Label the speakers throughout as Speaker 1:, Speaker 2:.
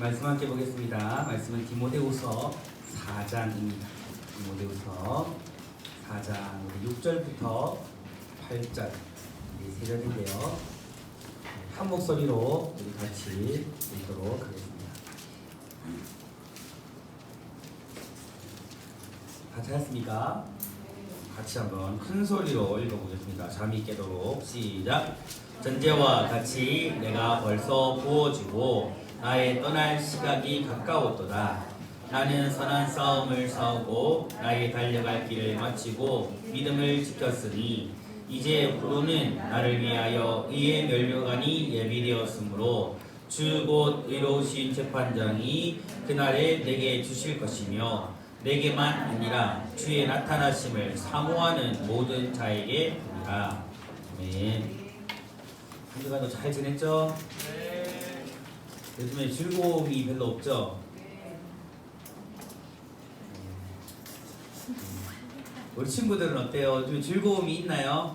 Speaker 1: 말씀 함께 보겠습니다. 말씀은 디모데후서 4장입니다. 디모데후서 4장 6절부터 8절 세 절인데요. 한 목소리로 우리 같이 읽도록 하겠습니다. 다 찾았습니까? 같이 한번 큰 소리로 읽어보겠습니다. 잠이 깨도록 시작. 전제와 같이 내가 벌써 부어지고 나의 떠날 시각이 가까웠도다. 나는 선한 싸움을 싸우고 나의 달려갈 길을 마치고 믿음을 지켰으니 이제 후로는 나를 위하여 의의 면류관이 예비되었으므로 주 곧 의로우신 재판장이 그날에 내게 주실 것이며 내게만 아니라 주의 나타나심을 사모하는 모든 자에게 보니라. 아멘. 한 주간도 잘 지냈죠? 네. 요즘에 즐거움이 별로 없죠? 우리 친구들은 어때요? 요즘 즐거움이 있나요?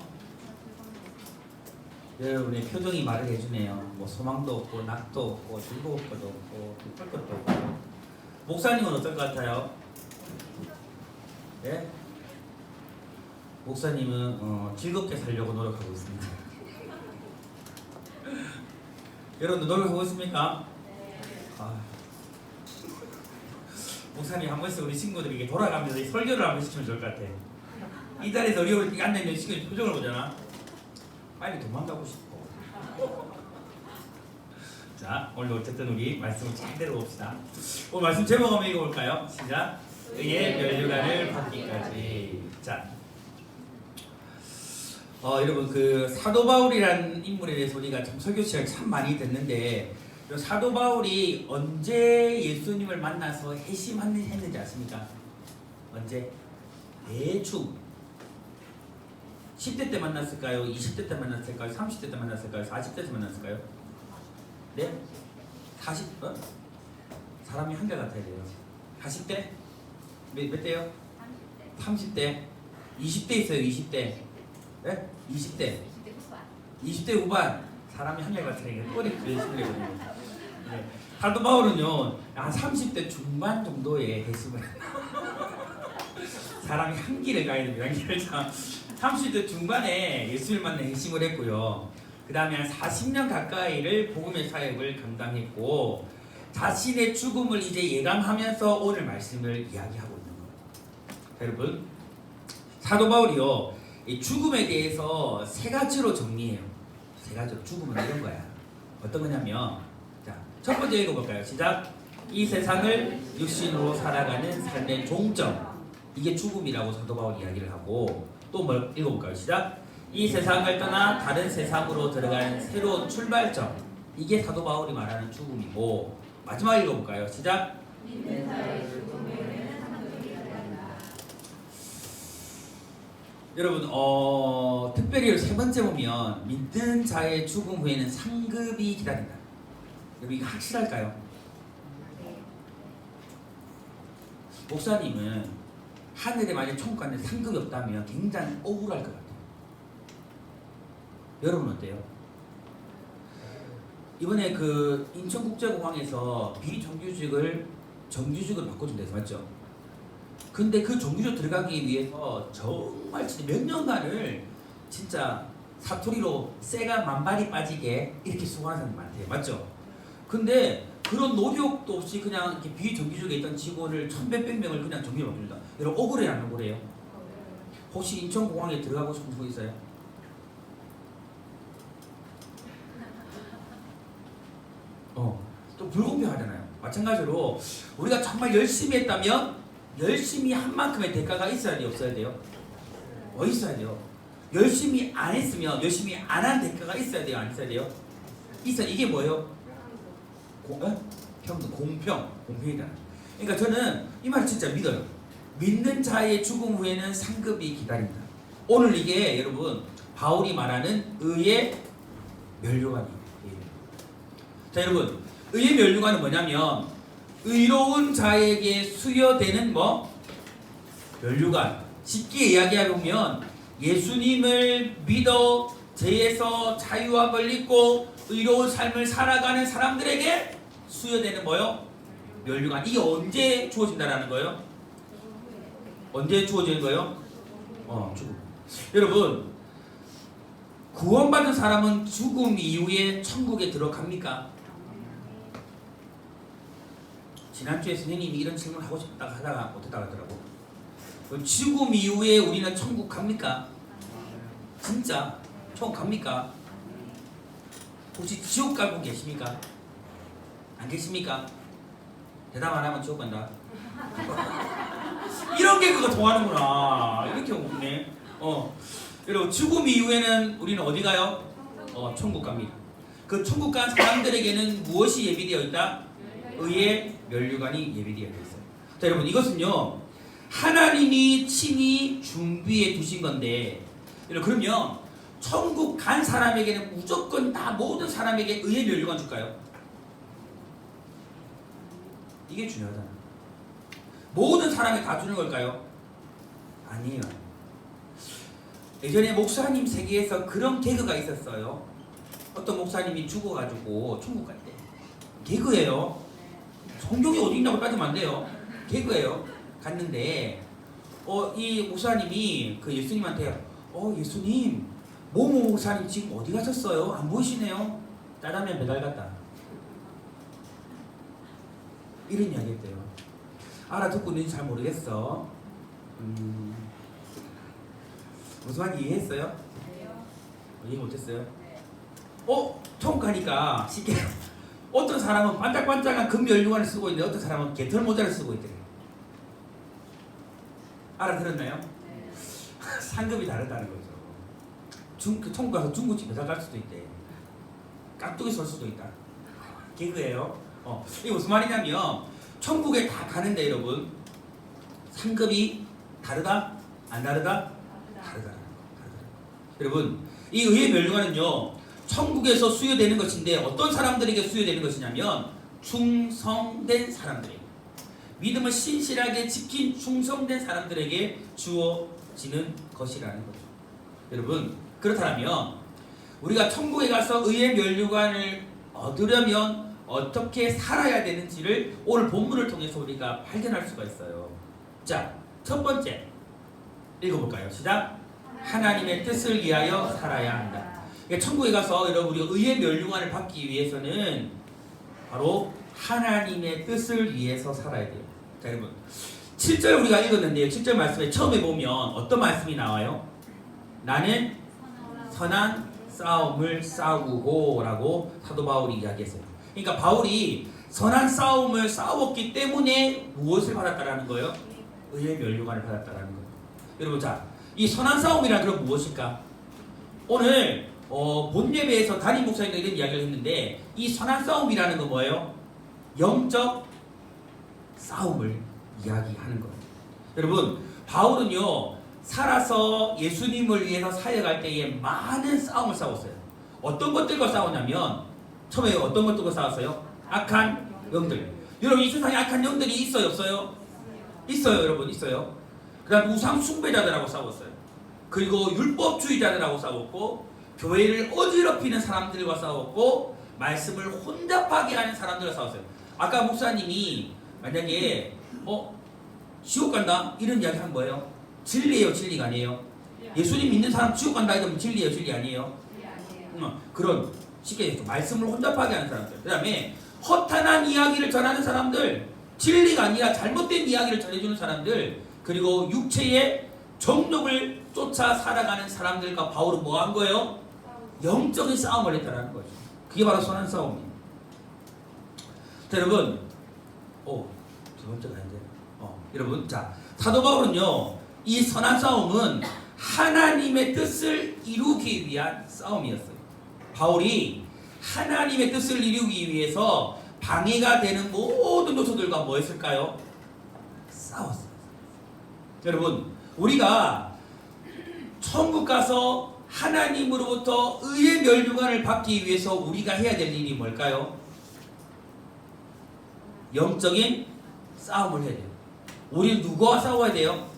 Speaker 1: 여러분의 표정이 말을 해주네요. 뭐 소망도 없고 낙도 없고 즐거울 것도 없고 기쁠 것도 없고. 목사님은 어떨 것 같아요? 네? 목사님은 즐겁게 살려고 노력하고 있습니다. 여러분도 노력하고 있습니까? 네. 목사님 한 번씩 우리 친구들에게 돌아가면서 이 설교를 한번 시키면 좋을 것 같아. 이 자리에서 어려울 때 앉아있는 친구의 표정을 보잖아. 빨리 도망가고 싶어. 자, 오늘 어쨌든 우리 말씀을 잘 들어봅시다. 오늘 말씀 제목 한번 읽어볼까요? 시작. 의의 면류관을 받기까지. 자, 여러분 그 사도 바울이라는 인물에 대해서 우리가 참 설교 시간을 참 많이 듣는데 사도 바울이 언제 예수님을 만나서 회심했는지 아십니까? 언제? 대충 10대 때 만났을까요? 20대 때 만났을까요? 30대 때 만났을까요? 40대 때 만났을까요? 네? 40? 사람이 한결 같아야 돼요. 40대? 몇 대요? 30대. 20대 있어요. 20대. 네? 20대. 20대 후반. 사람이 한결 같아야 돼요. 꼬리 그리시려거든요. 네. 사도 바울은요 한 30대 중반 정도의 회심을 사람이 한기를 가야 됩니다. 한기를 참 30대 중반에 예수를 만나 회심을 했고요. 그 다음에 한 40년 가까이를 복음의 사역을 감당했고 자신의 죽음을 이제 예감하면서 오늘 말씀을 이야기하고 있는 겁니다. 여러분 사도 바울이요 이 죽음에 대해서 세 가지로 정리해요. 세 가지로 죽음은 이런 거야. 어떤 거냐면 자, 첫 번째 읽어볼까요? 시작. 이 세상을 육신으로 살아가는 삶의 종점 이게 죽음이라고 사도 바울이 이야기를 하고 또 뭘 읽어볼까요? 시작. 이 세상을 떠나 다른 세상으로 들어가는 새로운 출발점 이게 사도 바울이 말하는 죽음이고 마지막 읽어볼까요? 시작. 믿는 자의 죽음에는 상급이 기다린다. 여러분 특별히 세 번째 보면 믿는 자의 죽음 후에는 상급이 기다린다. 여러분 이거 확실할까요? 목사님은 하늘에 만약 천국 가는데 상급이 없다면 굉장히 억울할 것 같아요. 여러분 어때요? 이번에 그 인천국제공항에서 비정규직을 정규직으로 바꿔준대서 맞죠? 근데 그 정규직 들어가기 위해서 정말 진짜 몇 년간을 진짜 사투리로 쇠가 만발이 빠지게 이렇게 수고하는 사람이 많대요. 맞죠? 근데 그런 노력도 없이 그냥 이렇게 비정규직에 있던 직원을 1,100몇 명을 그냥 정규직으로 바꿔준다. 여러분 억울해요 안 억울해요? 혹시 인천공항에 들어가고 싶은 분 있어요? 또 불공평하잖아요. 마찬가지로 우리가 정말 열심히 했다면 열심히 한 만큼의 대가가 있어야 돼요? 없어야 돼요? 있어야 돼요. 열심히 안 했으면 열심히 안 한 대가가 있어야 돼요? 안 있어야 돼요? 있어야. 이게 뭐예요? 평등, 공평이잖아요. 그러니까 저는 이 말 진짜 믿어요. 믿는 자의 죽음 후에는 상급이 기다린다. 오늘 이게 여러분 바울이 말하는 의의 면류관이에요. 자 여러분 의의 면류관은 뭐냐면 의로운 자에게 수여되는 면류관. 쉽게 이야기하면 예수님을 믿어 죄에서 자유함을 입고 의로운 삶을 살아가는 사람들에게 수여되는 뭐요? 면류관. 이게 언제 주어진다라는 거예요? 언제 주어지는 거예요? 죽음. 여러분, 구원받은 사람은 죽음 이후에 천국에 들어갑니까? 지난주에 선생님이 이런 질문 하고 싶다가 하다가 못했다고 하더라고. 죽음 이후에 우리는 천국 갑니까? 진짜 천국 갑니까? 혹시 지옥 가고 계십니까? 안 계십니까? 대답 안 하면 지옥 간다. 이런 개그가 통하는구나. 이렇게 없네. 여러분, 죽음 이후에는 우리는 어디 가요? 천국 갑니다. 그 천국 간 사람들에게는 무엇이 예비되어 있다? 의의 면류관이 예비되어 있어요. 자, 여러분, 이것은요 하나님이 친히 준비해 두신 건데, 여러분, 그러면 천국 간 사람에게는 무조건 다 모든 사람에게 의의 면류관 줄까요? 이게 중요하잖아. 모든 사람이 다 주는 걸까요? 아니에요. 예전에 목사님 세계에서 그런 개그가 있었어요. 어떤 목사님이 죽어가지고 천국 갈 때. 개그예요. 성경이 어디 있냐고 따지면 안 돼요. 개그예요. 갔는데 이 목사님이 그 예수님한테 예수님, 모모 목사님 지금 어디 가셨어요? 안 보이시네요. 짜장면 배달 갔다. 이런 이야기 했대요. 알아듣고 있는지 잘 모르겠어. 무슨 말인지 이해했어요? 이해 못했어요? 천국 가니까 쉽게 어떤 사람은 반짝반짝한 금면류관을 쓰고 있는데 어떤 사람은 개털 모자를 쓰고 있대요. 알아들었나요? 상급이 다르다는 거죠. 천국 가서 중국집 배달 갈 수도 있대. 깍두기 설 수도 있다. 개그예요. 이게 무슨 말이냐면 천국에 다 가는데 여러분 상급이 다르다? 안 다르다? 다르다. 여러분, 이 의의 면류관은요 천국에서 수여되는 것인데 어떤 사람들에게 수여되는 것이냐면 충성된 사람들에게, 믿음을 신실하게 지킨 충성된 사람들에게 주어지는 것이라는 거죠. 여러분, 그렇다면 우리가 천국에 가서 의의 면류관을 얻으려면 어떻게 살아야 되는지를 오늘 본문을 통해서 우리가 발견할 수가 있어요. 자, 첫 번째 읽어볼까요? 시작. 하나님의 뜻을 위하여 살아야 한다. 천국에 가서 여러분 우리가 의의 면류관을 받기 위해서는 바로 하나님의 뜻을 위해서 살아야 돼요. 자, 여러분 7절 우리가 읽었는데요. 7절 말씀에 처음에 보면 어떤 말씀이 나와요? 나는 선한 싸움을 싸우고 라고 사도 바울이 이야기했어요. 그러니까 바울이 선한 싸움을 싸웠기 때문에 무엇을 받았다라는 거예요? 의의 면류관을 받았다라는 거예요. 여러분, 자, 이 선한 싸움이란 그럼 무엇일까? 오늘 본 예배에서 담임 목사님과 이런 이야기를 했는데 이 선한 싸움이라는 건 뭐예요? 영적 싸움을 이야기하는 거예요. 여러분, 바울은요 살아서 예수님을 위해서 사역할 때에 많은 싸움을 싸웠어요. 어떤 것들과 싸웠냐면 처음에 어떤 것들과 싸웠어요? 악한 영들. 여러분, 이 세상에 악한 영들이 있어요, 없어요? 있어요, 여러분, 있어요. 그 다음 우상 숭배자들하고 싸웠어요. 그리고 율법주의자들하고 싸웠고, 교회를 어지럽히는 사람들과 싸웠고, 말씀을 혼잡하게 하는 사람들과 싸웠어요. 아까 목사님이 만약에 지옥 간다 이런 이야기 한 거예요. 진리예요, 진리가 아니에요? 예수님 믿는 사람 지옥 간다 이러면 진리예요, 진리 아니에요? 그런 쉽게 말씀을 혼잡하게 하는 사람들. 그 다음에 허탄한 이야기를 전하는 사람들, 진리가 아니라 잘못된 이야기를 전해주는 사람들, 그리고 육체의 정욕을 쫓아 살아가는 사람들과 바울은 뭐 한 거예요? 영적인 싸움을 했다는 거죠. 그게 바로 선한 싸움이에요. 자, 여러분, 두 번째가 아닌데, 여러분, 자, 사도 바울은요, 이 선한 싸움은 하나님의 뜻을 이루기 위한 싸움이었어요. 바울이 하나님의 뜻을 이루기 위해서 방해가 되는 모든 요소들과 뭐 했을까요? 싸웠어요. 여러분, 우리가 천국 가서 하나님으로부터 의의 면류관을 받기 위해서 우리가 해야 될 일이 뭘까요? 영적인 싸움을 해야 돼요. 우리 누구와 싸워야 돼요?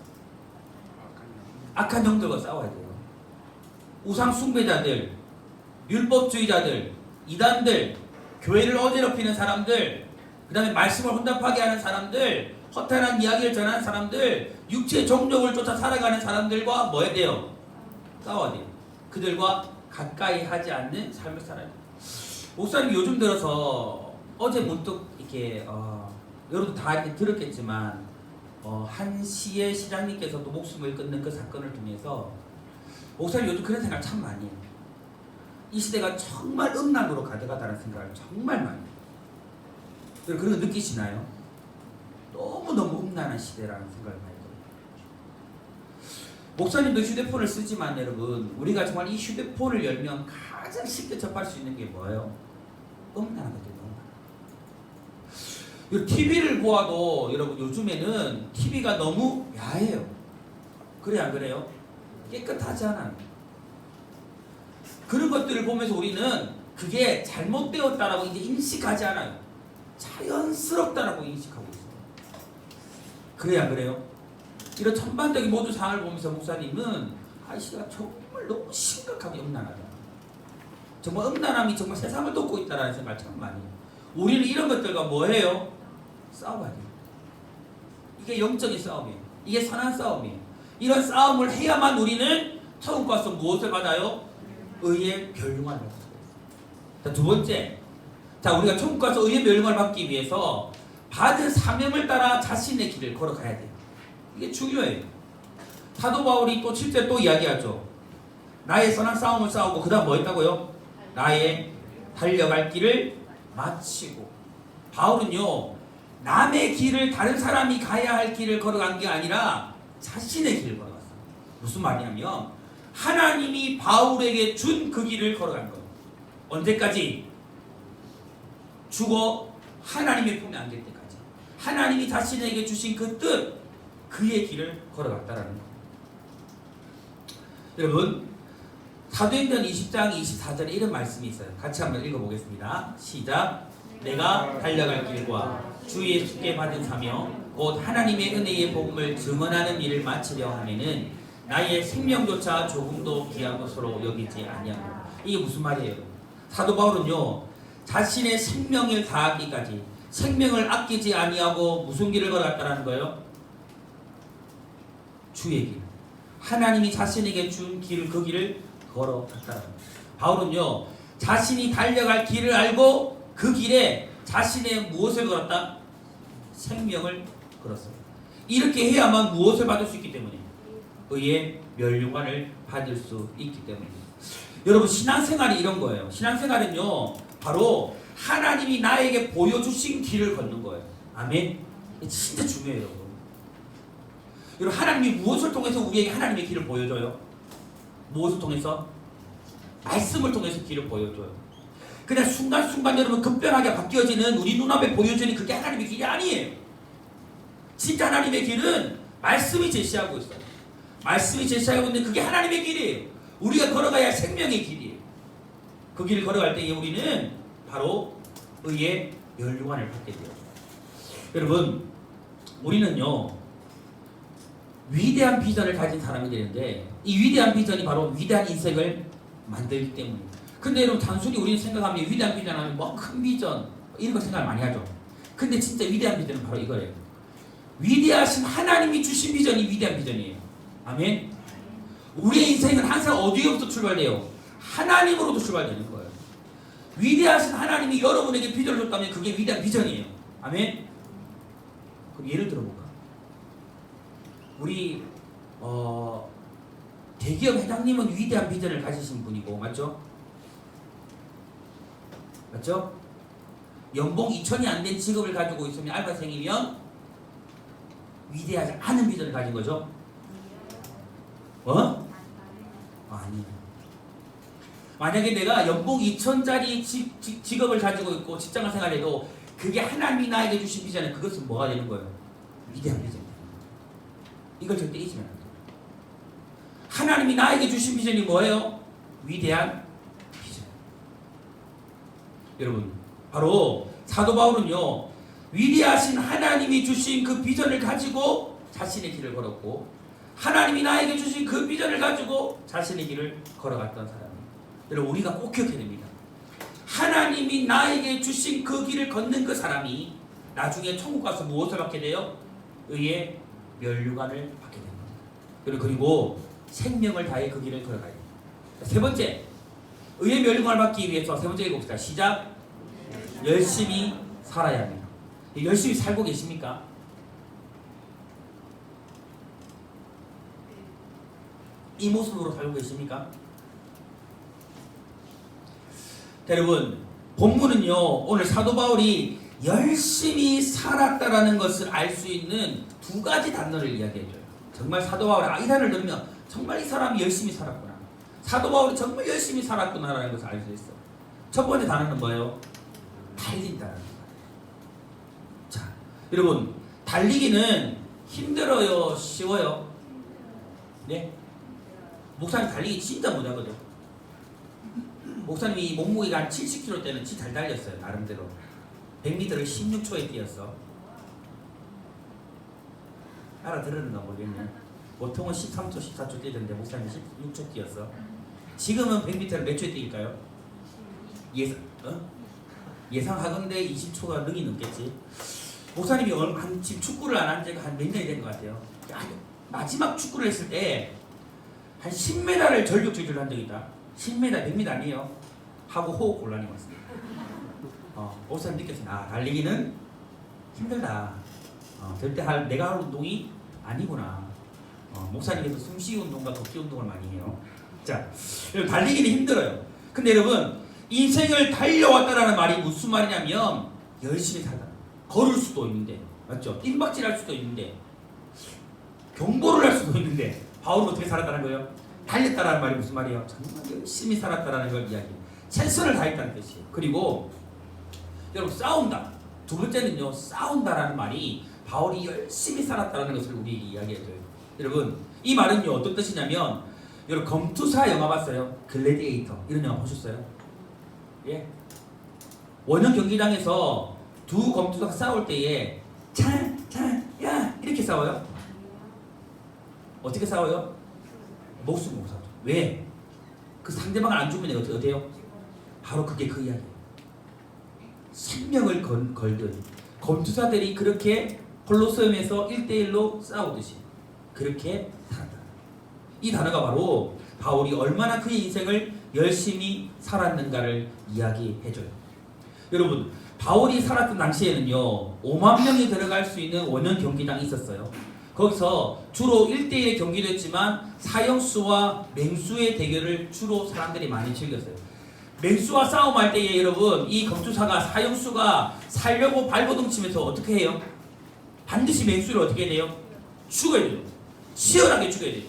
Speaker 1: 악한 영들과 싸워야 돼요. 우상 숭배자들, 율법주의자들, 이단들, 교회를 어지럽히는 사람들, 그 다음에 말씀을 혼잡하게 하는 사람들, 허탄한 이야기를 전하는 사람들, 육체의 정욕을 쫓아 살아가는 사람들과 뭐 해야 돼요? 싸워야 돼요. 그들과 가까이 하지 않는 삶을 살아야 돼요. 목사님 요즘 들어서 어제 문득 이렇게 여러분 다 이렇게 들었겠지만 한 시의 시장님께서도 목숨을 끊는 그 사건을 통해서 목사님 요즘 그런 생각 참 많이 해요. 이 시대가 정말 음란으로 가져가다는 생각을 정말 많이 해요. 여러분 그런 거 느끼시나요? 너무너무 음란한 시대라는 생각을 많이 해요. 목사님도 휴대폰을 쓰지만 여러분 우리가 정말 이 휴대폰을 열면 가장 쉽게 접할 수 있는 게 뭐예요? 음란하거든요. TV를 보아도 여러분 요즘에는 TV가 너무 야해요. 그래 안 그래요? 깨끗하지 않아요. 그런 것들을 보면서 우리는 그게 잘못되었다라고 이제 인식하지 않아요. 자연스럽다라고 인식하고 있어요. 그래 안 그래요? 이런 전반적인 모든 상황을 보면서 목사님은 아이씨가 정말 너무 심각하게 음란하다. 정말 음란함이 정말 세상을 덮고 있다는 생각을 참 많이 해요. 우리는 이런 것들과 뭐해요? 싸워야 돼요. 이게 영적인 싸움이에요. 이게 선한 싸움이에요. 이런 싸움을 해야만 우리는 천국 가서 무엇을 받아요? 의의 멸류관을 받을 수가 있어요. 자, 두 번째, 우리가 천국 가서 의의 멸류관을 받기 위해서 받은 사명을 따라 자신의 길을 걸어가야 돼요. 이게 중요해요. 사도 바울이 또 7절 또 이야기하죠. 나의 선한 싸움을 싸우고 그 다음 뭐 했다고요? 나의 달려갈 길을 마치고. 바울은요 남의 길을 다른 사람이 가야 할 길을 걸어간 게 아니라 자신의 길을 걸어갔어요. 무슨 말이냐면 하나님이 바울에게 준 그 길을 걸어간 거예요. 언제까지? 죽어 하나님의 품에 안길 때까지. 하나님이 자신에게 주신 그 뜻, 그의 길을 걸어갔다라는 거예요. 여러분 사도행전 20장 24절에 이런 말씀이 있어요. 같이 한번 읽어보겠습니다. 시작. 내가 달려갈 길과 주 예수께 받은 사명 곧 하나님의 은혜의 복음을 증언하는 일을 마치려 하면은 나의 생명조차 조금도 귀한 것으로 여기지 아니하고. 이게 무슨 말이에요? 사도 바울은요 자신의 생명을 다하기까지 생명을 아끼지 아니하고 무슨 길을 걸어갔다는 거예요? 주의 길. 하나님이 자신에게 준 길, 그 길을 걸어갔다는 거예요. 바울은요 자신이 달려갈 길을 알고 그 길에 자신의 무엇을 걸었다? 생명을 걸었어요. 이렇게 해야만 무엇을 받을 수 있기 때문에 의의 멸류관을 받을 수 있기 때문에. 여러분 신앙생활이 이런 거예요. 신앙생활은요 바로 하나님이 나에게 보여주신 길을 걷는 거예요. 아멘. 진짜 중요해요. 여러분. 여러분 하나님이 무엇을 통해서 우리에게 하나님의 길을 보여줘요? 무엇을 통해서? 말씀을 통해서 길을 보여줘요. 그냥 순간순간 여러분 급변하게 바뀌어지는 우리 눈앞에 보여지는 그게 하나님의 길이 아니에요. 진짜 하나님의 길은 말씀이 제시하고 있어요. 말씀이 제시하고 있는 그게 하나님의 길이에요. 우리가 걸어가야 할 생명의 길이에요. 그 길을 걸어갈 때에 우리는 바로 의의 멸류관을 받게 돼요. 여러분 우리는요 위대한 비전을 가진 사람이 되는데 이 위대한 비전이 바로 위대한 인생을 만들기 때문입니다. 근데 여러분 단순히 우리는 생각하면 위대한 비전 하면 뭐 큰 비전 이런 거 생각을 많이 하죠. 근데 진짜 위대한 비전은 바로 이거예요. 위대하신 하나님이 주신 비전이 위대한 비전이에요. 아멘. 우리의 인생은 항상 어디로부터 출발돼요? 하나님으로부터 출발되는 거예요. 위대하신 하나님이 여러분에게 비전을 줬다면 그게 위대한 비전이에요. 아멘. 그럼 예를 들어볼까? 우리 대기업 회장님은 위대한 비전을 가지신 분이고 맞죠? 맞죠? 연봉 2천이 안 된 직업을 가지고 있으면 알바생이면 위대하지 않은 비전을 가진 거죠? 아니에요. 만약에 내가 연봉 2천짜리 직업을 가지고 있고 직장을 생활해도 그게 하나님이 나에게 주신 비전은 그것은 뭐가 되는 거예요? 위대한 비전. 이걸 절대 잊으면 안 돼요. 하나님이 나에게 주신 비전이 뭐예요? 위대한 비전. 여러분 바로 사도 바울은요 위대하신 하나님이 주신 그 비전을 가지고 자신의 길을 걸었고 하나님이 나에게 주신 그 비전을 가지고 자신의 길을 걸어갔던 사람이에요. 여러분 우리가 꼭 기억해야 됩니다. 하나님이 나에게 주신 그 길을 걷는 그 사람이 나중에 천국 가서 무엇을 받게 돼요? 의의 면류관을 받게 됩니다. 그리고 생명을 다해 그 길을 걸어가야 됩니다. 세 번째, 의의 면류관을 받기 위해서 세 번째 읽어봅시다. 시작. 열심히 살아야 합니다. 열심히 살고 계십니까? 이 모습으로 살고 계십니까? 여러분, 본문은요, 오늘 사도 바울이 열심히 살았다라는 것을 알 수 있는 두 가지 단어를 이야기해줘요. 정말 사도 바울의 이 단어를 들으면 정말 이 사람이 열심히 살았구나, 사도 바울이 정말 열심히 살았구나라는 것을 알 수 있어요. 첫 번째 단어는 뭐예요? 달린다라는 거예요. 자, 여러분, 달리기는 힘들어요? 쉬워요? 네? 목사님 달리기 진짜 못하거든. 목사님이 몸무게가 한 70kg 때는 진짜 잘 달렸어요. 나름대로 100m를 16초에 뛰었어. 알아들었는가 모르겠네. 보통은 13초, 14초 뛰던데 목사님이 16초 뛰었어. 지금은 100m를 몇 초에 뛸까요? 예상하건대 20초가 능이 넘겠지. 목사님이 지금 축구를 안 한 지가 한 몇 년이 된 것 같아요. 마지막 축구를 했을 때 한 10m를 절벽질주를 한 적이 있다. 10m, 100m 아니에요. 하고 호흡 곤란이 왔습니다. 목사님 느꼈어요. 달리기는 힘들다. 절대 내가 할 운동이 아니구나. 목사님께서 숨쉬기 운동과 걷기 운동을 많이 해요. 자, 달리기는 힘들어요. 근데 여러분, 인생을 달려왔다라는 말이 무슨 말이냐면 열심히 살다. 걸을 수도 있는데, 맞죠? 뜀박질할 수도 있는데, 경보를 할 수도 있는데, 바울은 어떻게 살았다는 거예요? 달렸다라는 말이 무슨 말이에요? 정말 열심히 살았다라는 걸 이야기해요. 최선을 다했다는 뜻이에요. 그리고 여러분, 싸운다. 두 번째는요, 싸운다라는 말이 바울이 열심히 살았다는 것을 우리에게 이야기해줘요. 여러분, 이 말은요, 어떤 뜻이냐면, 여러분, 검투사 영화 봤어요? 글래디에이터. 이런 영화 보셨어요? 예? 원형 경기장에서 두 검투사가 싸울 때에 야 이렇게 싸워요? 어떻게 싸워요? 목숨 못 싸워. 왜? 그 상대방을 안 죽으면 어때요? 바로 그게 그 이야기예요. 생명을 걸든 검투사들이 그렇게 콜로세움에서 1대1로 싸우듯이 그렇게 살았다. 이 단어가 바로 바울이 얼마나 그의 인생을 열심히 살았는가를 이야기해줘요. 여러분, 바울이 살았던 당시에는요, 5만 명이 들어갈 수 있는 원형 경기장이 있었어요. 거기서 주로 1대1의 경기도 했지만 사형수와 맹수의 대결을 주로 사람들이 많이 즐겼어요. 맹수와 싸움할 때에 여러분, 이 검투사가 사형수가 살려고 발버둥 치면서 어떻게 해요? 반드시 맹수를 어떻게 해야 돼요? 죽어야 돼요. 치열하게 죽어야 돼요.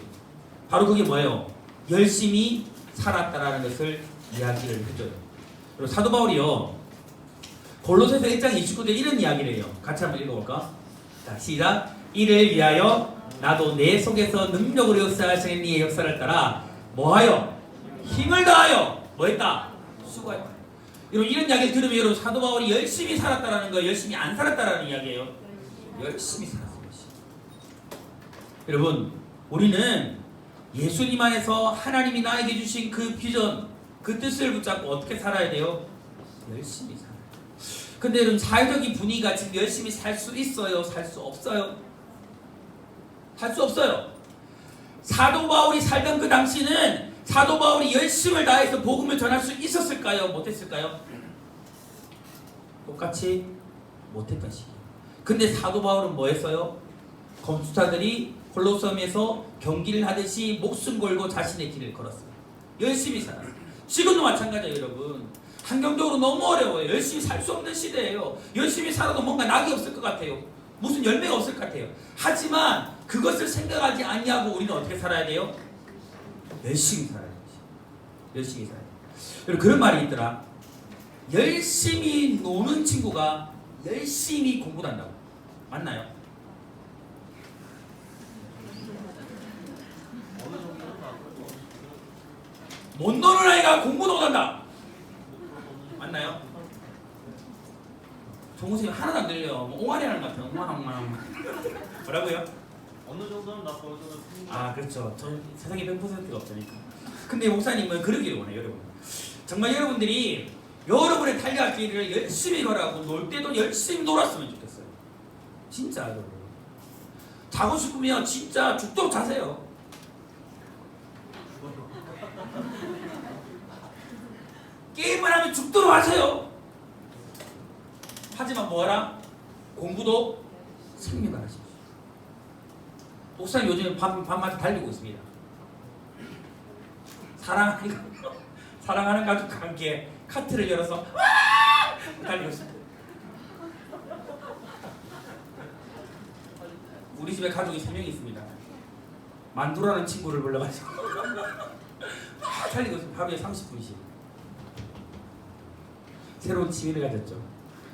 Speaker 1: 바로 그게 뭐예요? 열심히 살았다라는 것을 이야기를 해줘요. 그리고 사도 바울이요, 골로새서 1장 29절 이런 이야기를 해요. 같이 한번 읽어볼까? 자, 시작. 이를 위하여 나도 내 속에서 능력으로 역사하시는 이의 역사를 따라 뭐하여? 힘을 다하여 뭐했다? 수고했다. 여러분, 이런 이야기를 들으면 여러분, 사도 바울이 열심히 살았다라는 거예요? 열심히 안 살았다라는 이야기예요? 열심히 살았어요. 여러분, 우리는 예수님 안에서 하나님이 나에게 주신 그 비전, 그 뜻을 붙잡고 어떻게 살아야 돼요? 열심히 살아요. 근데 여러분, 사회적인 분위기가 지금 열심히 살 수 있어요? 살 수 없어요? 살 수 없어요. 사도 바울이 살던 그 당시는 사도 바울이 열심을 다해서 복음을 전할 수 있었을까요? 못했을까요? 똑같이 못했던 시기예요. 근데 사도 바울은 뭐 했어요? 검투사들이 콜로세움에서 경기를 하듯이 목숨 걸고 자신의 길을 걸었어요. 열심히 살았어요. 지금도 마찬가지예요, 여러분. 환경적으로 너무 어려워요. 열심히 살 수 없는 시대예요. 열심히 살아도 뭔가 낙이 없을 것 같아요. 무슨 열매가 없을 것 같아요. 하지만 그것을 생각하지 아니하고 우리는 어떻게 살아야 돼요? 열심히 살아야 돼요. 열심히 살아야 돼요. 그리고 그런 말이 있더라. 열심히 노는 친구가 열심히 공부도 한다고. 맞나요? 못 노는 아이가 공부도 못한다. 맞나요? 정우쌤 하나도 안 들려. 뭐 옹알이 하는 것 같아요. 옹알옹알. 뭐라고요?
Speaker 2: 어느 정도는 나 보여줘도
Speaker 1: 그렇죠. 저 세상에 100%가 없으니까. 근데 목사님은 그러기를 원해요, 여러분. 정말 여러분들이 여러분의 달려갈 길을 열심히 걸어가고 놀 때도 열심히 놀았으면 좋겠어요. 진짜 여러분. 자고 싶으면 진짜 죽도록 자세요. 게임을 하면 죽도록 하세요. 하지만 뭐하라? 공부도 생명을 하십시오. 목사님 요즘 밤마다 달리고 있습니다. 사랑하는 가족과 함께 카트를 열어서 달리고 있습니다. 우리 집에 가족이 3명이 있습니다. 만두라는 친구를 불러가지고 달리고 있습니다. 하루에 30분씩. 새로운 취미를 가졌죠.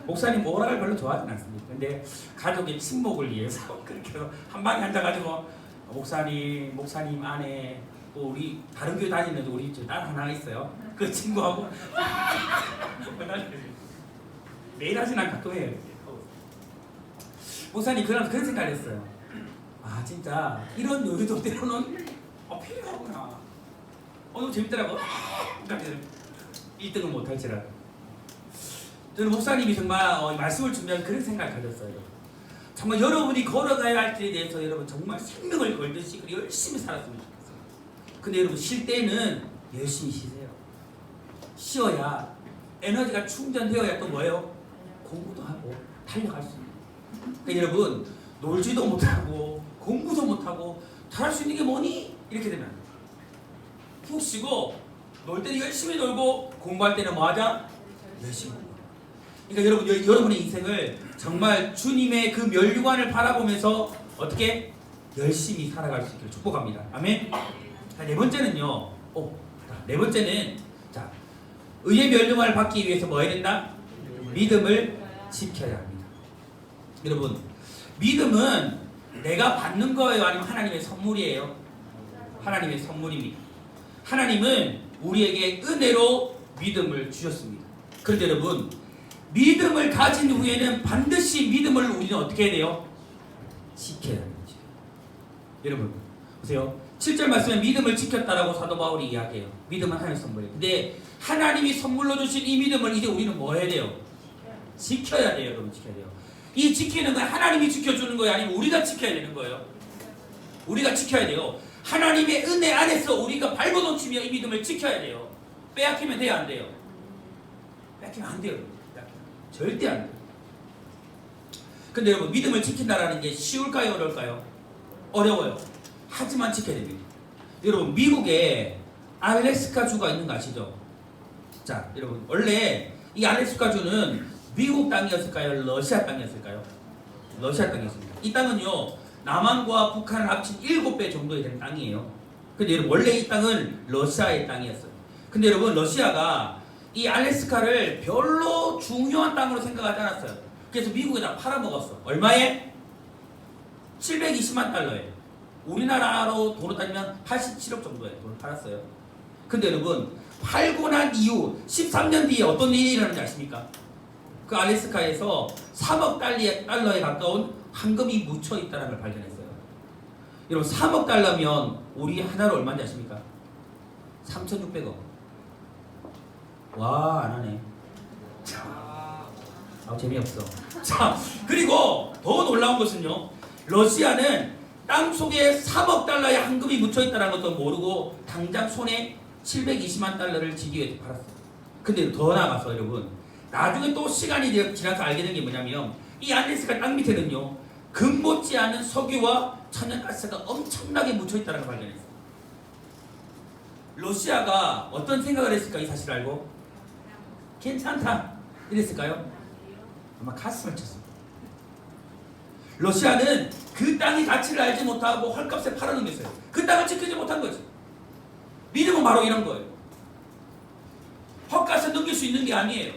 Speaker 1: 목사님 오락을 별로 좋아하진 않습니다. 근데 가족의 친목을 위해서 그렇게 해서 한 방에 앉아가지고 목사님 아내 또 우리 다른 교회 다니는데 우리 딸 하나 있어요. 그 친구하고 매일 하진 않고 가끔 해요. 목사님 그런 생각을 했어요. 아 진짜 이런 여유도 때로는 필요하구나. 너무 재밌더라고. 1등은 못할지라도. 저는 목사님이 정말 말씀을 준비하면서 그런 생각을 가졌어요. 정말 여러분이 걸어가야 할 길에 대해서 여러분 정말 생명을 걸듯이 열심히 살았으면 좋겠어요. 근데 여러분 쉴 때는 열심히 쉬세요. 쉬어야 에너지가 충전되어야 또 뭐예요? 공부도 하고 달려갈 수 있는. 그러니까 여러분 놀지도 못하고 공부도 못하고 잘할 수 있는 게 뭐니? 이렇게 되면 푹 쉬고 놀 때는 열심히 놀고 공부할 때는 뭐 하자? 열심히 공부. 그러니까 여러분의 인생을 정말 주님의 그 면류관을 바라보면서 어떻게 열심히 살아갈 수 있기를 축복합니다. 아멘. 자, 네 번째는요. 네 번째는 자 의의 면류관을 받기 위해서 뭐 해야 된다? 믿음을 지켜야 합니다. 여러분 믿음은 내가 받는 거예요, 아니면 하나님의 선물이에요? 하나님의 선물입니다. 하나님은 우리에게 은혜로 믿음을 주셨습니다. 그런데 여러분 믿음을 가진 후에는 반드시 믿음을 우리는 어떻게 해야 돼요? 지켜야 합니다. 여러분 보세요. 7절 말씀에 믿음을 지켰다라고 사도 바울이 이야기해요. 믿음은 하나님의 선물이에요. 근데 하나님이 선물로 주신 이 믿음을 이제 우리는 뭐 해야 돼요? 지켜야 돼요. 여러분 지켜야 돼요. 이 지키는 건 하나님이 지켜주는 거예요? 아니면 우리가 지켜야 되는 거예요? 우리가 지켜야 돼요. 하나님의 은혜 안에서 우리가 발버둥치며 이 믿음을 지켜야 돼요. 빼앗기면 돼요? 안 돼요? 빼앗기면 안 돼요. 절대 안 돼요. 근데 여러분 믿음을 지킨다라는 게 쉬울까요? 어려울까요? 어려워요. 하지만 지켜야 됩니다. 여러분 미국에 알래스카 주가 있는 거 아시죠? 자 여러분 원래 이 알래스카 주는 미국 땅이었을까요? 러시아 땅이었을까요? 러시아 땅이었습니다. 이 땅은요 남한과 북한을 합친 7배 정도 되는 땅이에요. 근데 여러분 원래 이 땅은 러시아의 땅이었어요. 근데 여러분 러시아가 이 알래스카를 별로 중요한 땅으로 생각하지 않았어요. 그래서 미국에다 팔아먹었어. 얼마에? 720만 달러에. 우리나라로 돈으로 따지면 87억 정도에 돈을 팔았어요. 근데 여러분 팔고 난 이후 13년 뒤에 어떤 일이 일어나는지 아십니까? 그 알래스카에서 3억 달러에 가까운 황금이 묻혀 있다는 걸 발견했어요. 여러분 3억 달러면 우리 하나로 얼마인지 아십니까? 3,600억. 와, 안 하네. 재미없어. 자, 그리고 더 놀라운 것은요. 러시아는 땅속에 3억 달러의 황금이 묻혀 있다는 것도 모르고 당장 손에 720만 달러를 지기 위해 팔았어요. 근데 더 나아가서 여러분 나중에 또 시간이 지나서 알게 된 게 뭐냐면 이 알래스카 땅 밑에는요 금 못지 않은 석유와 천연가스가 엄청나게 묻혀 있다는 걸 발견했어요. 러시아가 어떤 생각을 했을까 이 사실을 알고? 괜찮다 이랬을까요? 아마 가슴을 쳤습니다. 러시아는 그 땅의 가치를 알지 못하고 헐값에 팔아넘겼어요. 그 땅을 지키지 못한 거지. 믿음은 바로 이런 거예요. 헐값에 넘길 수 있는 게 아니에요.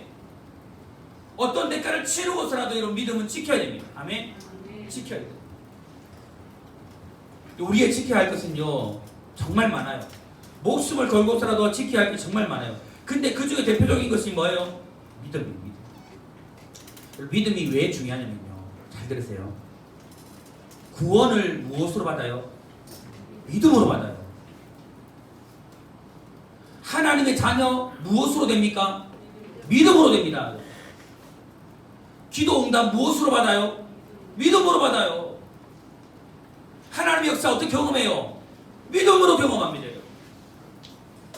Speaker 1: 어떤 대가를 치르고서라도 이런 믿음은 지켜야 됩니다. 아멘? 지켜야 돼요. 우리의 지켜야 할 것은요 정말 많아요. 목숨을 걸고서라도 지켜야 할 게 정말 많아요. 근데 그 중에 대표적인 것이 뭐예요? 믿음입니다. 믿음이 왜 중요하냐면요. 잘 들으세요. 구원을 무엇으로 받아요? 믿음으로 받아요. 하나님의 자녀 무엇으로 됩니까? 믿음으로 됩니다. 기도 응답 무엇으로 받아요? 믿음으로 받아요. 하나님의 역사 어떻게 경험해요? 믿음으로 경험합니다.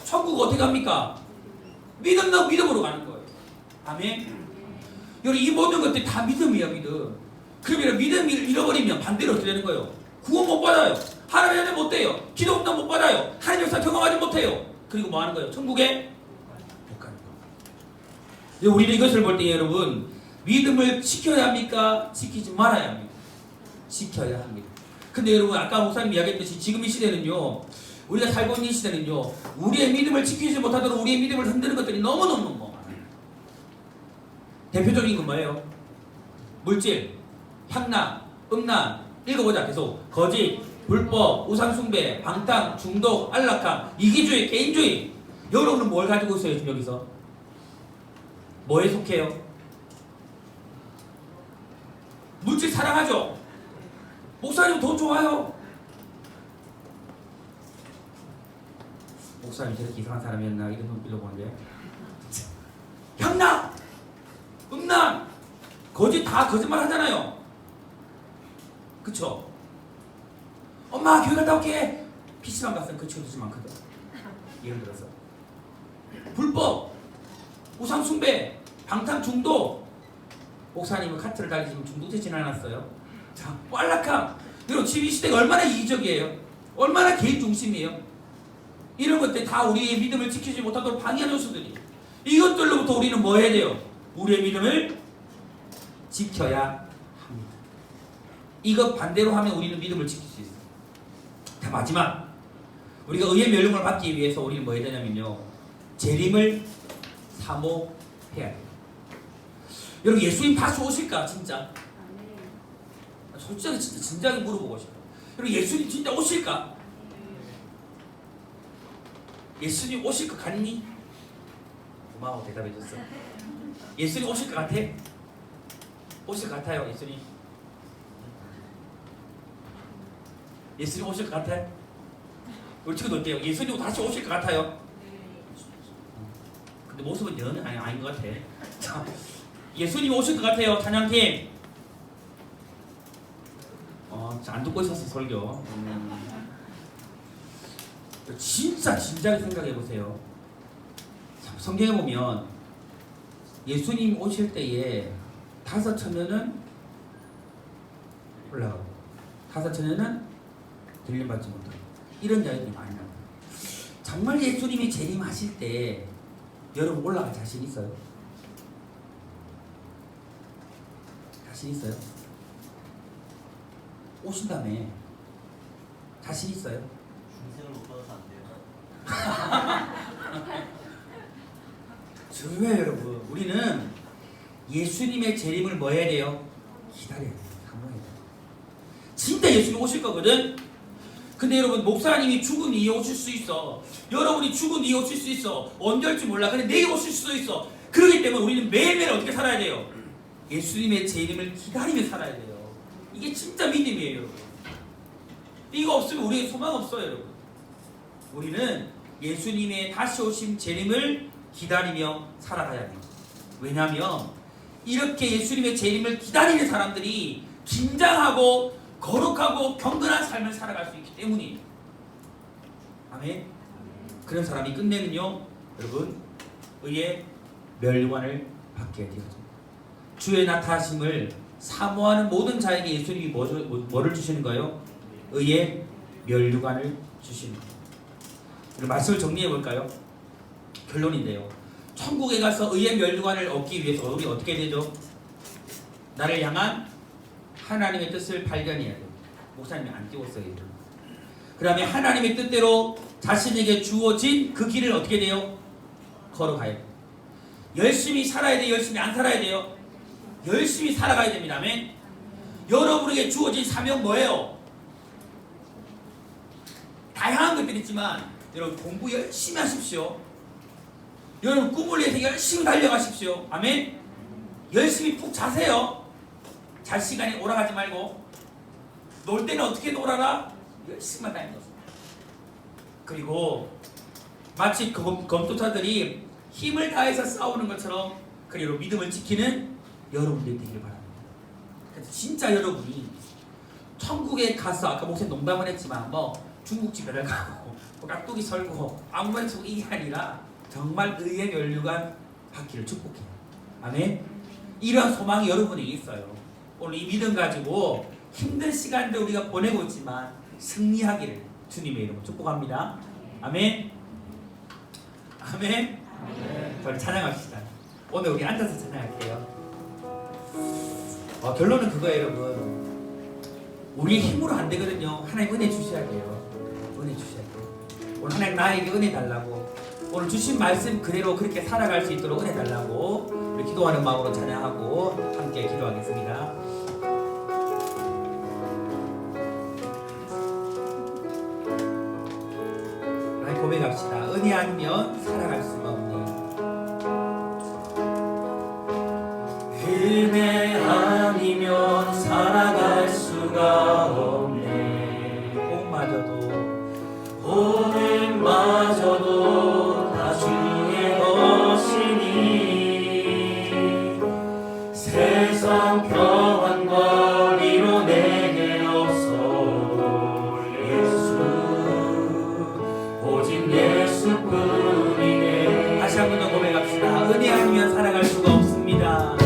Speaker 1: 천국 어떻게 갑니까? 믿음으로 가는 거예요. 아멘. 여러분 이 모든 것들이 다 믿음이에요. 믿음. 그러면 믿음을 잃어버리면 반대로 어떻게 되는 거예요? 구원 못 받아요. 하나님 은혜 못 돼요. 기도 응답 못 받아요. 하나님 역사 경험하지 못해요. 그리고 뭐 하는 거예요? 천국에 못 가는 거예요. 우리는 이것을 볼 때 여러분 믿음을 지켜야 합니까? 지키지 말아야 합니다. 지켜야 합니다. 근데 여러분 아까 목사님 이야기했듯이 지금 이 시대는요, 우리가 살고 있는 시대는요, 우리의 믿음을 지키지 못하도록 우리의 믿음을 흔드는 것들이 너무너무 많아요. 대표적인 건 뭐예요? 물질, 향락, 음란, 읽어보자 계속. 거짓, 불법, 우상숭배, 방탕, 중독, 안락함, 이기주의, 개인주의. 여러분은 뭘 가지고 있어요 지금 여기서? 뭐에 속해요? 물질 사랑하죠? 목사님 돈 좋아요? 목사님 저렇게 이상한 사람이었나 이런 눈빛로 보는데 향락, 음란, 거짓 다 거짓말 하잖아요. 그쵸? 엄마 교회 갔다 올게. PC방 갔으면 그 친구도 좀 많거든. 예를 들어서 불법, 우상숭배, 방탕, 중독. 목사님은 카트를 달리시면 중독되진 않았어요. 자, 안락함. 여러분 지금 이 시대가 얼마나 이기적이에요? 얼마나 개인 중심이에요? 이런 것들 다 우리의 믿음을 지키지 못하도록 방해하는 요소들이. 이것들로부터 우리는 뭐 해야 돼요? 우리의 믿음을 지켜야 합니다. 이것 반대로 하면 우리는 믿음을 지킬 수 있어요. 자, 마지막 우리가 의의 멸류관을 받기 위해서 우리는 뭐 해야 되냐면요, 재림을 사모해야 돼요. 여러분 예수님 다시 오실까 진짜? 솔직하게 진짜 진지하게 물어보고 싶어요. 여러분 예수님 진짜 오실까? 예수님 오실 것 같니? 고마워 대답해줬어. 예수님 오실 것 같아? 오실 것 같아요 예수님? 예수님 오실 것 같아? 우리 친구 어때요? 예수님 다시 오실 것 같아요? 근데 모습은 연 아닌 것 같아. 자, 예수님 오실 것 같아요 찬양팀? 안 듣고 있었어 설교. 진짜 진지하게 생각해 보세요. 성경에 보면 예수님 오실 때에 5처녀는 올라가고 5처녀는 들림받지 못하고 이런 이야기들이 많이 나와요. 정말 예수님이 재림하실 때 여러분 올라갈 자신 있어요? 자신 있어요? 오신다며 자신 있어요?
Speaker 2: 중생을 못 받아서 안 돼요.
Speaker 1: 중요해요 여러분. 우리는 예수님의 재림을 뭐 해야 돼요? 기다려야 돼요. 사모해야 돼요. 진짜 예수님 오실 거거든. 근데 여러분 목사님이 죽은 이후에 오실 수 있어. 여러분이 죽은 이후에 오실 수 있어. 언제 올지 몰라. 근데 내일 오실 수도 있어. 그렇기 때문에 우리는 매일매일 어떻게 살아야 돼요? 예수님의 재림을 기다리며 살아야 돼요. 이게 진짜 믿음이에요 여러분. 이거 없으면 우리에게 소망 없어요 여러분. 우리는 예수님의 다시 오심 재림을 기다리며 살아가야 돼요. 왜냐하면 이렇게 예수님의 재림을 기다리는 사람들이 긴장하고 거룩하고 경건한 삶을 살아갈 수 있기 때문이에요. 아멘. 그런 사람이 끝내는요 여러분 의의 멸류관을 받게 되어집니다. 주의 나타나심을 사모하는 모든 자에게 예수님이 뭐를 주시는가요? 의의 멸류관을 주시는 거예요. 말씀을 정리해 볼까요? 결론인데요. 천국에 가서 의의 멸류관을 얻기 위해서 우리 어떻게 되죠? 나를 향한 하나님의 뜻을 발견해야 돼요. 목사님이 안 띄웠어요. 그 다음에 하나님의 뜻대로 자신에게 주어진 그 길을 어떻게 돼요? 걸어가야 돼요. 열심히 살아야 돼요? 열심히 안 살아야 돼요? 열심히 살아가야 됩니다. 아멘. 여러분에게 주어진 사명 뭐예요? 다양한 것들이 있지만 여러분 공부 열심히 하십시오. 여러분 꿈을 위해서 열심히 달려가십시오. 아멘. 열심히 푹 자세요. 잘 시간에 오라가지 말고. 놀 때는 어떻게 놀아라? 열심히만 다니는 것입니다. 그리고 마치 검도사들이 힘을 다해서 싸우는 것처럼 그리로 믿음을 지키는 여러분들이 되길 바랍니다. 그래서 진짜 여러분이 천국에 가서 아까 목사님 농담을 했지만 뭐 중국집에 가고 뭐 깍두기 설고 아무거나 치고 이게 아니라 정말 의의 면류관 받기를 축복해요. 아멘. 이런 소망이 여러분에게 있어요. 오늘 이 믿음 가지고 힘든 시간들 우리가 보내고 있지만 승리하기를 주님의 이름으로 축복합니다. 아멘. 아멘. 저희 찬양합시다. 오늘 우리 앉아서 찬양할게요. 결론은 그거예요, 여러분. 우리 힘으로 안 되거든요. 하나님 은혜 주셔야 돼요. 은혜 주셔야 돼요. 오늘 하나님 나에게 은혜 달라고, 오늘 주신 말씀 그대로 그렇게 살아갈 수 있도록 은혜 달라고 우리 기도하는 마음으로 찬양하고 함께 기도하겠습니다. 하나님 고백합시다. 은혜 아니면 살아갈 수가 없네.
Speaker 2: 은혜 아니면 살아갈 수가 없네.
Speaker 1: 복마저도
Speaker 2: 다 주의 것이니 세상 평안과 위로 내게 없어 예수 오직 예수뿐이네.
Speaker 1: 다시 한 번 더 고백합시다. 은혜 아니면 살아갈 수가 없습니다.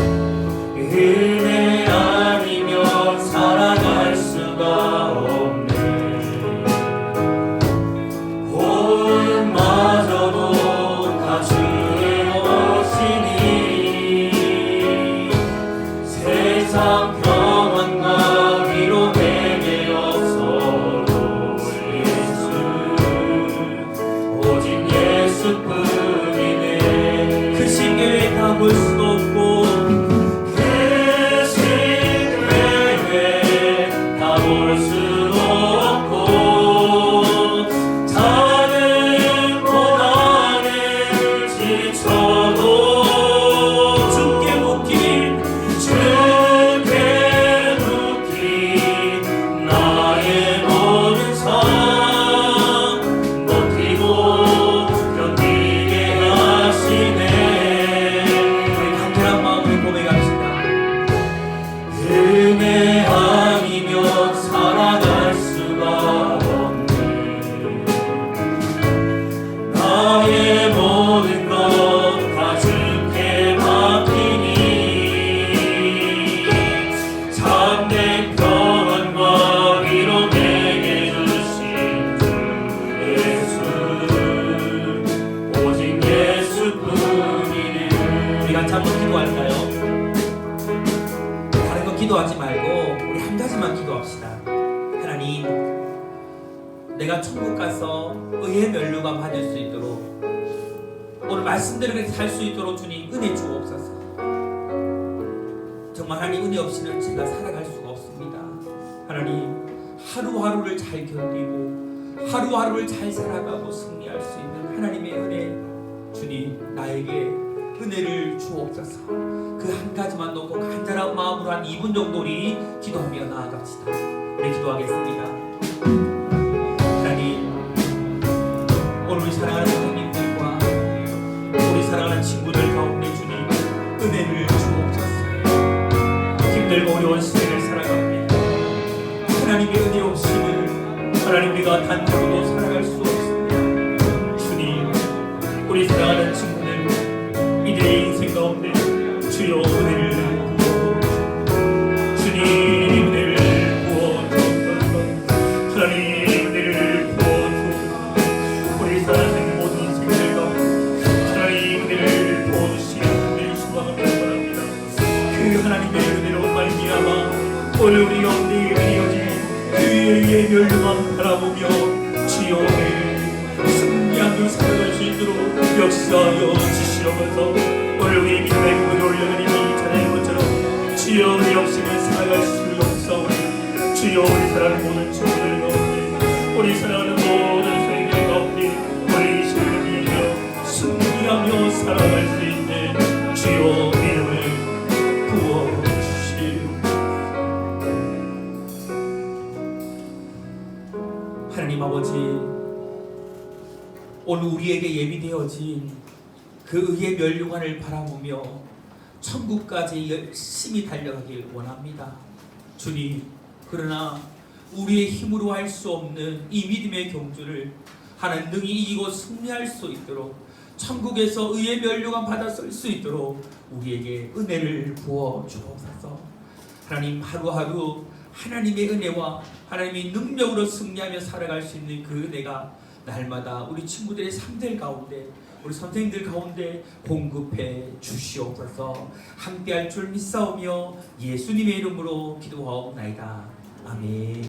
Speaker 2: 은혜 아니면 살아갈 수가 없네. 호흡마저도 다 주의 것이니 세상 평안과 위로 내게 없어도 예수 오직 예수뿐이네.
Speaker 1: 그 시계에 다 볼 수도 없고
Speaker 2: 볼 수 없고 작은 고난을 지쳐도
Speaker 1: 주께 묻기
Speaker 2: 나의 모든 삶 버티고 견디게 하시네.
Speaker 1: 우리 간절한 마음으로 고백합시다.
Speaker 2: 은혜 아니면 살아갈 수가 없네. 나의 모든 것 다 주께 맡기니 참된 평안과 위로 내게 주신 주 예수 오직 예수뿐이네.
Speaker 1: 우리 같이 한번 기도할까요? 다른 거 기도하지 말고 우리 한 가지만 기도합시다. 하나님, 내가 천국 가서 의의 면류관 받을 수 있도록, 오늘 말씀대로 살 수 있도록 주님 은혜 주옵소서. 정말 하나님 은혜 없이는 제가 살아갈 수가 없습니다. 하나님, 하루하루를 잘 견디고 하루하루를 잘 살아가고 승리할 수 있는 하나님의 은혜, 주님 나에게 은혜를 주옵소서. 그 한 가지만 놓고 간절한 마음으로 한 2분 정도 우리 기도하며 나아갑시다. 우리 기도하겠습니다. 하나님, 오늘 우리 사랑하는 선생님들과 우리 사랑하는 친구들 가운데 주님 은혜를 주옵소서. 힘들고 어려운 시대를 살아갑니다. 하나님의 은혜 없이는 하나님 우리가 단체로도 살아갈 수 없습니다. 주님, 우리 사랑하는 친구들 이들의 인생 가운데 주여 은혜를 부어 주님 은혜를 부어주옵소서. 하나님 은혜를 부어주옵소서. 우리 사랑하는 모든 인생들 가운데 하나님 은혜를 부어주시는 은혜를 수고하는 바랍니다. 그 하나님의 은혜로 말미암아 오늘 우리 가운데 이어진 그의 멸류관 바라보며 주여 승리하며 살아갈 수 있도록 역사하여 주시옵소서. 오늘 우리 믿음의 꿈을 올려드리니 전하는 것처럼 주여 우리 없이는 살아갈 수 없사오니 주여 우리 사랑하는 모든 친구들 가운데 우리 사랑하는 모든 세계들 가운데 우리 신을 이겨 승리하며 살아갈 수 있는 주여 이름을 부어주시오. 하나님 아버지, 오늘 우리에게 예비되어진 그 그 의의 면류관을 바라보며 천국까지 열심히 달려가길 원합니다. 주님, 그러나 우리의 힘으로 할 수 없는 이 믿음의 경주를 하나님 능히 이기고 승리할 수 있도록 천국에서 의의 면류관 받아 쓸 수 있도록 우리에게 은혜를 부어 주옵소서. 하나님, 하루하루 하나님의 은혜와 하나님의 능력으로 승리하며 살아갈 수 있는 그 은혜가 날마다 우리 친구들의 삶들 가운데, 우리 선생님들 가운데 공급해 주시옵소서. 함께할 줄 믿사오며 예수님의 이름으로 기도하옵나이다. 아멘.